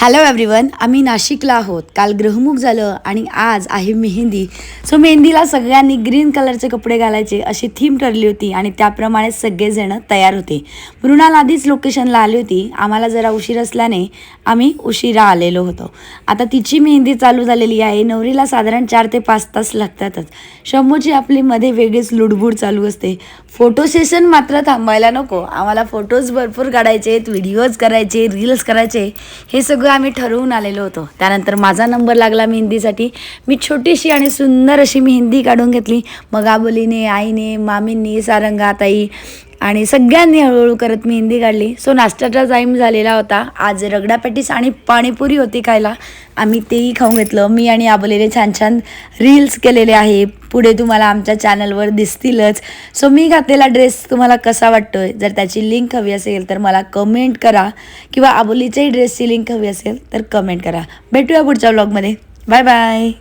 Hello everyone, आम्ही नाशिकला आहोत. काल ग्रहमुख झालं आणि आज आहे मेहंदी. सो मेहंदीला सगळ्यांनी ग्रीन कलरचे कपडे घालायचे अशी थीम ठरली होती आणि त्याप्रमाणे सगळेजण तयार होते. मृणाल आधीच लोकेशनला आली होती. आम्हाला जरा उशीर असल्याने आम्ही उशिरा आलेलो होतो. आता तिची मेहंदी चालू झालेली आहे. नवरीला साधारण 4 ते 5 तास लागतातच. शंभूची आपली मध्ये वेगळीच लुडबुड चालू असते. फोटो सेशन मात्र थांबायला नको. आम्हाला फोटोज भरपूर काढायचे, व्हिडिओज करायचे, रील्स करायचे, हे सगळं आम्ही ठरवून आलेलो होतो. त्यानंतर माझा नंबर लागला मेहंदीसाठी. मी छोटीशी आणि सुंदर अशी मेहंदी काढून घेतली. मग आबोलीने, आईने, मामींनी, सारंगाताई आणि सगळ्यांनी हळूहळू करत मेहंदी काढली. सो नाश्त्याचा टाईम झालेला होता. आज रगडा पॅटीस आणि पाणीपुरी होती खायला. आम्ही तेही खाऊन घेतलं. मी आणि आबोलीने छान छान रील्स केलेले आहे. पुढे तुम्हाला आमच्या चॅनलवर दिसतीलच. सो मी घातलेला ड्रेस तुम्हाला कसा वाटतोय, जर त्याची लिंक हवी असेल तर मला कमेंट करा, किंवा आबोलीच्याही ड्रेसची लिंक हवी असेल तर कमेंट करा. भेटूया पुढच्या व्लॉगमध्ये. Bye bye.